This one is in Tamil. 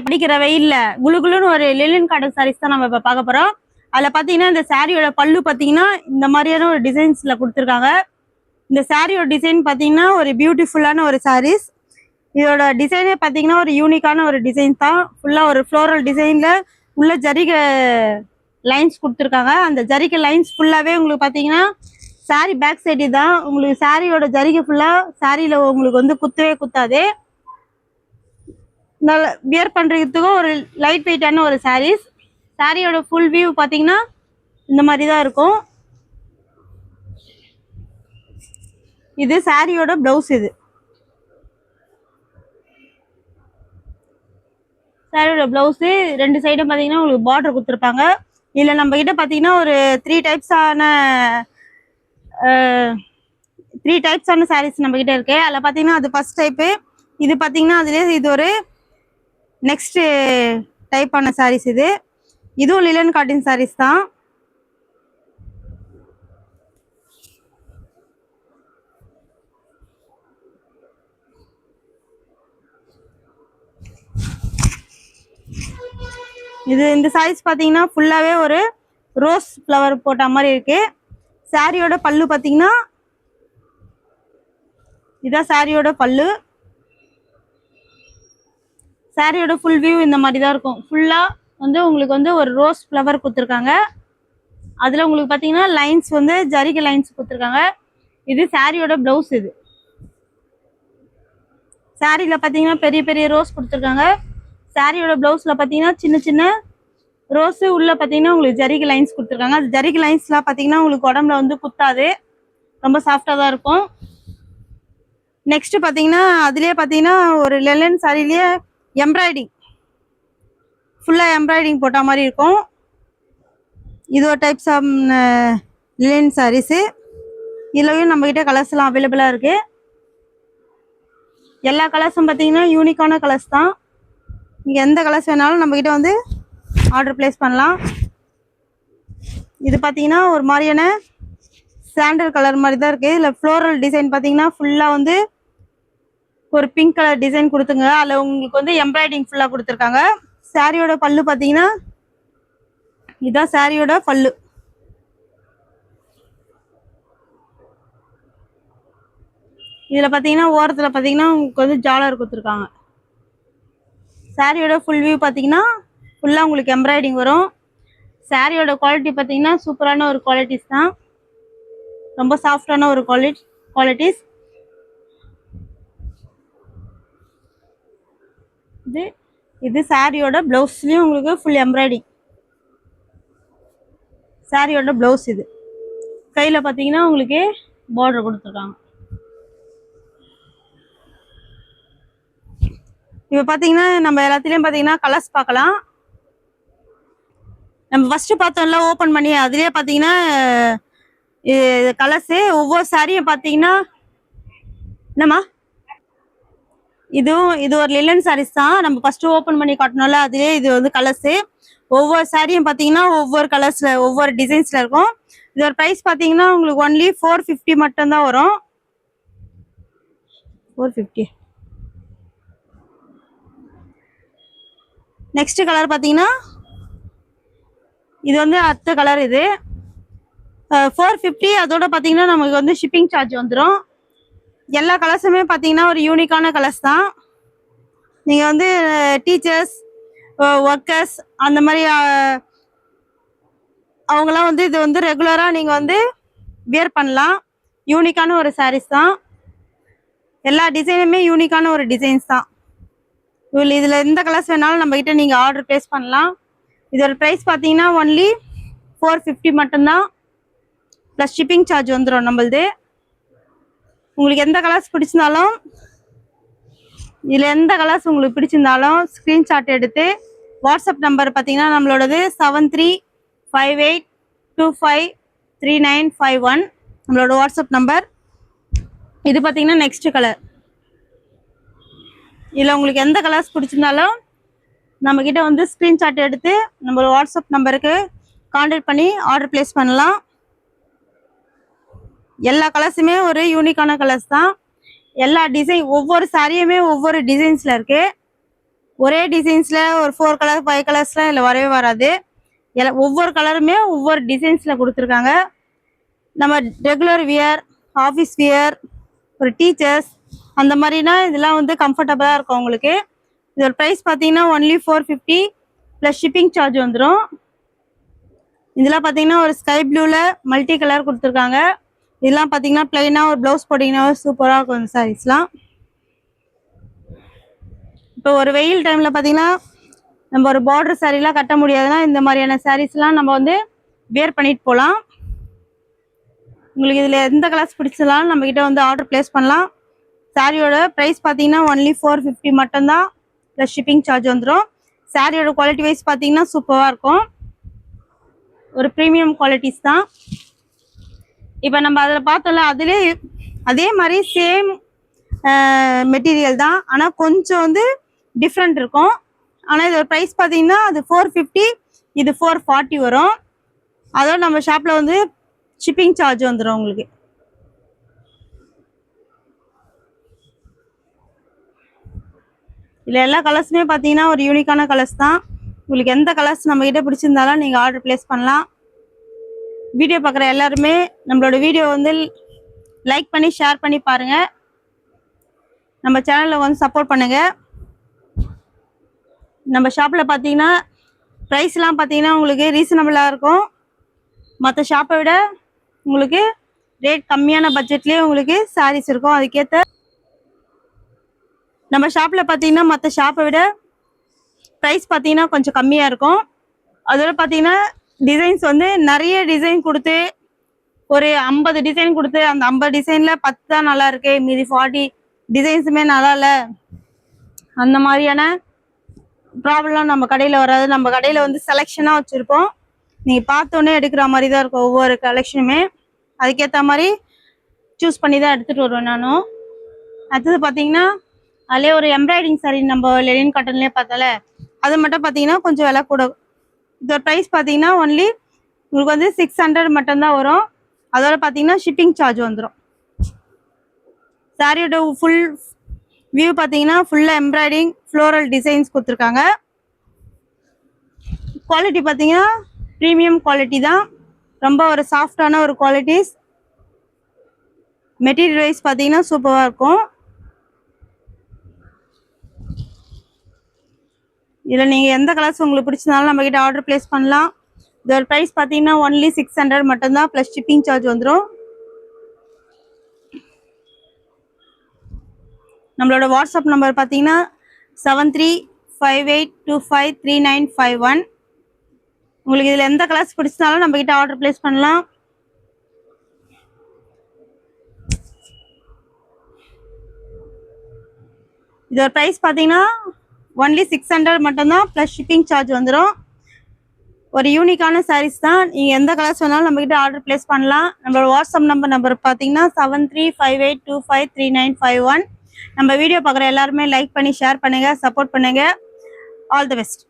பிடிக்கிற வெயில்ல குளுகுளுன்னு ஒரு லிலன் காட்டன் சாரீஸ் தான் நம்ம இப்ப பார்க்க போறோம். அதுல பாத்தீங்கன்னா இந்த சாரியோட பல்லு பாத்தீங்கன்னா இந்த மாதிரியான ஒரு டிசைன்ஸ்ல கொடுத்துருக்காங்க. இந்த சாரியோட டிசைன் பாத்தீங்கன்னா ஒரு பியூட்டிஃபுல்லான ஒரு சாரீஸ். இதோட டிசைனே பாத்தீங்கன்னா ஒரு யூனிக்கான ஒரு டிசைன் தான். ஃபுல்லா ஒரு ஃப்ளோரல் டிசைன்ல உள்ள ஜரிக லைன்ஸ் கொடுத்துருக்காங்க. அந்த ஜரிக லைன்ஸ் ஃபுல்லாவே உங்களுக்கு பாத்தீங்கன்னா சாரி பேக் சைடு தான். உங்களுக்கு சாரியோட ஜரிகை ஃபுல்லா சாரியில உங்களுக்கு வந்து குத்தவே குத்தாது. நல்ல வியர் பண்றதுக்கும் ஒரு லைட் வெயிட்டான ஒரு சாரீஸ். சாரியோட ஃபுல் வியூ பாத்தீங்கன்னா இந்த மாதிரி தான் இருக்கும். இது சாரியோட பிளவுஸ். இது சாரியோட பிளவுஸ். ரெண்டு சைடும் பாத்தீங்கன்னா உங்களுக்கு பார்டர் கொடுத்துருப்பாங்க. இதுல நம்ம கிட்ட பாத்தீங்கன்னா ஒரு த்ரீ டைப்ஸான சாரீஸ் நம்ம கிட்ட இருக்கு. அதில் பாத்தீங்கன்னா அது ஃபர்ஸ்ட் டைப்பு. இது பாத்தீங்கன்னா அதுல இது ஒரு நெக்ஸ்ட் டைப்பான சாரீஸ். இதுவும் லிலன் காட்டன் சாரீஸ் தான். இந்த சாரீஸ் பாத்தீங்கன்னா ஃபுல்லாவே ஒரு ரோஸ் ஃப்ளவர் போட்ட மாதிரி இருக்கு. சாரியோட பல்லு பாத்தீங்கன்னா இதான் சாரியோட பல்லு. சாரியோட ஃபுல் வியூ இந்த மாதிரி தான் இருக்கும். ஃபுல்லா வந்து உங்களுக்கு வந்து ஒரு ரோஸ் ஃப்ளவர் கொடுத்துருக்காங்க. அதுல உங்களுக்கு பாத்தீங்கன்னா லைன்ஸ் வந்து ஜரிகை லைன்ஸ் கொடுத்துருக்காங்க. இது சாரியோட பிளவுஸ். இது சாரியில பாத்தீங்கன்னா பெரிய பெரிய ரோஸ் கொடுத்துருக்காங்க. சாரியோட பிளவுஸ்ல பாத்தீங்கன்னா சின்ன சின்ன ரோஸ் உள்ள பாத்தீங்கன்னா உங்களுக்கு ஜரிகை லைன்ஸ் கொடுத்துருக்காங்க. அது ஜரிகை லைன்ஸ்லாம் பாத்தீங்கன்னா உங்களுக்கு உடம்புல வந்து குத்தாது, ரொம்ப சாஃப்டா தான் இருக்கும். நெக்ஸ்ட் பாத்தீங்கன்னா அதுலயே பாத்தீங்கன்னா ஒரு லெலன் சாரிலேயே எம்ப்ராய்டிங் ஃபுல்லா எம்ப்ராய்டிங் போட்ட மாதிரி இருக்கும். இது ஒரு டைப்ஸ் ஆஃப் லிலன் சாரீஸ். இதுலயும் நம்ம கிட்ட கலர்ஸ் எல்லாம் அவைலபிளா இருக்கு. எல்லா கலர்ஸும் பாத்தீங்கன்னா யூனிக்கான கலர்ஸ் தான். நீங்க எந்த கலர்ஸ் வேணாலும் நம்ம கிட்ட வந்து ஆர்டர் பிளேஸ் பண்ணலாம். இது பாத்தீங்கன்னா ஒரு மாதிரியான சாண்டல் கலர் மாதிரி தான் இருக்கு. இதுல ஃப்ளோரல் டிசைன் பாத்தீங்கன்னா ஃபுல்லா வந்து ஒரு பிங்க் கலர் டிசைன் கொடுத்துங்க. அதுல உங்களுக்கு வந்து எம்ப்ராய்டிங் ஃபுல்லா கொடுத்துருக்காங்க. சாரியோட பல்லு பாத்தீங்கன்னா இதான் சாரியோட பல்லு. இதுல பாத்தீங்கன்னா ஓரத்துல பாத்தீங்கன்னா உங்களுக்கு வந்து ஜாலர் கொடுத்துருக்காங்க. சாரியோட ஃபுல் வியூ பாத்தீங்கன்னா ஃபுல்லா உங்களுக்கு எம்ப்ராய்டிங் வரும். சாரியோட குவாலிட்டி பாத்தீங்கன்னா சூப்பரான ஒரு குவாலிட்டிஸ் தான். ரொம்ப சாஃப்டான ஒரு குவாலிட்டிஸ். இது சாரியோட பிளவுஸ்லயும் உங்களுக்கு ஃபுல் எம்ப்ராய்டிங். சாரியோட பிளவுஸ். இது கையில பாத்தீங்கன்னா உங்களுக்கு பார்டர் கொடுத்துருக்காங்க. இப்ப பாத்தீங்கன்னா நம்ம எல்லாத்துலயும் பாத்தீங்கன்னா கலர்ஸ் பார்க்கலாம். நம்ம ஃபர்ஸ்ட் பார்த்தோம்ல ஓபன் பண்ணி, அதுலயே பாத்தீங்கன்னா கலர்ஸ் ஒவ்வொரு சாரியும் பாத்தீங்கன்னா என்னம்மா இது ஒரு லிலன் சாரீஸ் தான். நம்ம ஃபர்ஸ்ட் ஓபன் பண்ணி காட்டணும்ல, அதுலயே இது வந்து கலர்ஸ். ஒவ்வொரு சாரியும் பாத்தீங்கன்னா ஒவ்வொரு கலர்ஸ்ல ஒவ்வொரு டிசைன்ஸ்ல இருக்கும். இதோட பிரைஸ் பாத்தீங்கன்னா உங்களுக்கு ஒன்லி 450 மட்டும் தான் வரும். 450. நெக்ஸ்ட் கலர் பாத்தீங்கன்னா இது வந்து அடுத்த கலர். இது 450. அதோட பாத்தீங்கன்னா நமக்கு வந்து ஷிப்பிங் சார்ஜ் வந்துடும். எல்லா கலர்ஸுமே பாத்தீங்கன்னா ஒரு யூனிக்கான கலர்ஸ் தான். நீங்க வந்து டீச்சர்ஸ், ஒர்க்கர்ஸ் அந்த மாதிரி அவங்களாம் வந்து இது வந்து ரெகுலரா நீங்க வந்து வியர் பண்ணலாம். யூனிக்கான ஒரு சாரீஸ் தான். எல்லா டிசைனுமே யூனிக்கான ஒரு டிசைன்ஸ் தான். இதுல எந்த கலர்ஸ் வேணாலும் நம்ம கிட்ட நீங்க ஆர்டர் பிளேஸ் பண்ணலாம். இதோட பிரைஸ் பாத்தீங்கன்னா ஒன்லி 450 மட்டும்தான். பிளஸ் ஷிப்பிங் சார்ஜ் வந்துடும் நம்மளது. உங்களுக்கு எந்த கலர்ஸ் பிடிச்சிருந்தாலும், இதுல எந்த கலர்ஸ் உங்களுக்கு பிடிச்சிருந்தாலும் ஸ்கிரீன்ஷாட் எடுத்து வாட்ஸ்அப் நம்பர் பாத்தீங்கன்னா நம்மளோடது 7358253951 நம்மளோட வாட்ஸ்அப் நம்பர். இது பாத்தீங்கன்னா நெக்ஸ்ட் கலர். இதுல உங்களுக்கு எந்த கலர்ஸ் பிடிச்சிருந்தாலும் நம்ம கிட்ட வந்து ஸ்கிரீன்ஷாட் எடுத்து நம்ம வாட்ஸ்அப் நம்பருக்கு கான்டாக்ட் பண்ணி ஆர்டர் பிளேஸ் பண்ணலாம். எல்லா கலர்ஸுமே ஒரு யூனிக்கான கலர்ஸ் தான். எல்லா டிசைன் ஒவ்வொரு சாரியுமே ஒவ்வொரு டிசைன்ஸ்ல இருக்கு. ஒரே டிசைன்ஸில் ஒரு 4 கலர் 5 கலர்ஸ்லாம் இதில் வரவே வராது. ஒவ்வொரு கலருமே ஒவ்வொரு டிசைன்ஸில் கொடுத்துருக்காங்க. நம்ம ரெகுலர் வியர், ஆஃபீஸ் வியர், ஒரு டீச்சர்ஸ் அந்த மாதிரினா இதெல்லாம் வந்து கம்ஃபர்டபுளாக இருக்கும் உங்களுக்கு. இதோட ப்ரைஸ் பார்த்தீங்கன்னா ஒன்லி 450 ப்ளஸ் ஷிப்பிங் சார்ஜ் வந்துடும். இதெல்லாம் பார்த்தீங்கன்னா ஒரு ஸ்கை ப்ளூவில் மல்டி கலர் கொடுத்துருக்காங்க. இதெல்லாம் பார்த்தீங்கன்னா பிளைனாக ஒரு ப்ளவுஸ் போட்டிங்கன்னா சூப்பராக இருக்கும் இந்த சாரீஸ்லாம். இப்போ ஒரு வெயில் டைமில் பார்த்தீங்கன்னா நம்ம ஒரு பார்டர் சாரீலாம் கட்ட முடியாதுன்னா இந்த மாதிரியான சாரீஸ்லாம் நம்ம வந்து வேர் பண்ணிட்டு போகலாம். உங்களுக்கு இதில் எந்த கலர்ஸ் பிடிச்சதாலும் நம்மக்கிட்ட வந்து ஆர்டர் ப்ளேஸ் பண்ணலாம். சாரியோட ப்ரைஸ் பார்த்தீங்கன்னா ஒன்லி 450 மட்டும்தான் ப்ளஸ் ஷிப்பிங் சார்ஜ் வந்துடும். சாரியோட குவாலிட்டி வைஸ் பார்த்தீங்கன்னா சூப்பராக இருக்கும். ஒரு ப்ரீமியம் குவாலிட்டிஸ் தான். இப்போ நம்ம அதில் பார்த்தோம்ல அதே மாதிரி சேம் மெட்டீரியல் தான், ஆனால் கொஞ்சம் வந்து டிஃப்ரெண்ட் இருக்கும். ஆனால் இதோட ப்ரைஸ் பார்த்தீங்கன்னா அது 450, இது 440 வரும். அதோட நம்ம ஷாப்பில் வந்து ஷிப்பிங் சார்ஜ் வந்துடும் உங்களுக்கு. இதில் எல்லா கலர்ஸுமே பார்த்தீங்கன்னா ஒரு யூனிக்கான கலர்ஸ் தான். உங்களுக்கு எந்த கலர்ஸ் நம்மக்கிட்ட பிடிச்சிருந்தாலும் நீங்கள் ஆர்டர் ப்ளேஸ் பண்ணலாம். வீடியோ பார்க்குற எல்லாருமே நம்மளோட வீடியோ வந்து லைக் பண்ணி ஷேர் பண்ணி பாருங்கள். நம்ம சேனலில் வந்து சப்போர்ட் பண்ணுங்கள். நம்ம ஷாப்பில் பார்த்தீங்கன்னா ப்ரைஸ்லாம் பார்த்தீங்கன்னா உங்களுக்கு ரீசனபிளாக இருக்கும். மற்ற ஷாப்பை விட உங்களுக்கு ரேட் கம்மியான பட்ஜெட்லேயே உங்களுக்கு சாரீஸ் இருக்கும். அதுக்கேற்ற நம்ம ஷாப்பில் பார்த்தீங்கன்னா மற்ற ஷாப்பை விட ப்ரைஸ் பார்த்தீங்கன்னா கொஞ்சம் கம்மியாக இருக்கும். அதோட பார்த்தீங்கன்னா டிசைன்ஸ் வந்து நிறைய டிசைன் கொடுத்து ஒரு 50 டிசைன் கொடுத்து அந்த 50 டிசைனில் 10 தான் நல்லா இருக்கு, மீதி 40 டிசைன்ஸுமே நல்லா இல்லை, அந்த மாதிரியான ப்ராப்ளம் நம்ம கடையில் வராது. நம்ம கடையில் வந்து செலெக்ஷனாக வச்சுருப்போம். நீங்கள் பார்த்தோன்னே எடுக்கிற மாதிரி தான் இருக்கும் ஒவ்வொரு கலெக்ஷனுமே. அதுக்கேற்ற மாதிரி சூஸ் பண்ணி தான் எடுத்துகிட்டு வருவேன் நானும். அடுத்தது பார்த்தீங்கன்னா அதிலே ஒரு எம்ப்ராய்டிங் சாரீ நம்ம லெனின் காட்டன்லேயே பார்த்தால அது மட்டும் பார்த்தீங்கன்னா கொஞ்சம் விலை கூட. இதோட ப்ரைஸ் பார்த்தீங்கன்னா ஒன்லி உங்களுக்கு வந்து 600 மட்டும்தான் வரும். அதோட பார்த்தீங்கன்னா ஷிப்பிங் சார்ஜ் வந்துடும். சாரியோட ஃபுல் வியூ பார்த்தீங்கன்னா ஃபுல்லாக எம்ப்ராய்டிங் ஃப்ளோரல் டிசைன்ஸ் கொடுத்துருக்காங்க. குவாலிட்டி பார்த்தீங்கன்னா ப்ரீமியம் குவாலிட்டி தான், ரொம்ப ஒரு சாஃப்டான ஒரு குவாலிட்டிஸ். மெட்டீரியல் வைஸ் பார்த்தீங்கன்னா சூப்பராக இருக்கும். இதில் நீங்கள் எந்த கலர்ஸ் உங்களுக்கு பிடிச்சதாலும் நம்மக்கிட்ட ஆர்டர் ப்ளேஸ் பண்ணலாம். இதோட ப்ரைஸ் பார்த்தீங்கன்னா ஒன்லி 600 மட்டும்தான் ப்ளஸ் ஷிப்பிங் சார்ஜ் வந்துடும். நம்மளோட வாட்ஸ்அப் நம்பர் பார்த்தீங்கன்னா 7358253951. உங்களுக்கு இதில் எந்த கலர்ஸ் பிடிச்சதாலும் நம்மக்கிட்ட ஆர்டர் ப்ளேஸ் பண்ணலாம். இதோட ப்ரைஸ் பார்த்தீங்கன்னா ஒன்லி 600 மட்டும்தான் ப்ளஸ் ஷிப்பிங் சார்ஜ் வந்துடும். ஒரு யூனிக்கான சாரீஸ் தான். நீங்கள் எந்த கலர்ஸ் வேணாலும் நம்மக்கிட்ட ஆர்டர் ப்ளேஸ் பண்ணலாம். நம்மளோட வாட்ஸ்அப் நம்பர் பார்த்தீங்கன்னா 7358253951. நம்ம வீடியோ பார்க்குற எல்லாருமே லைக் பண்ணி ஷேர் பண்ணுங்கள், சப்போர்ட் பண்ணுங்கள். All the best.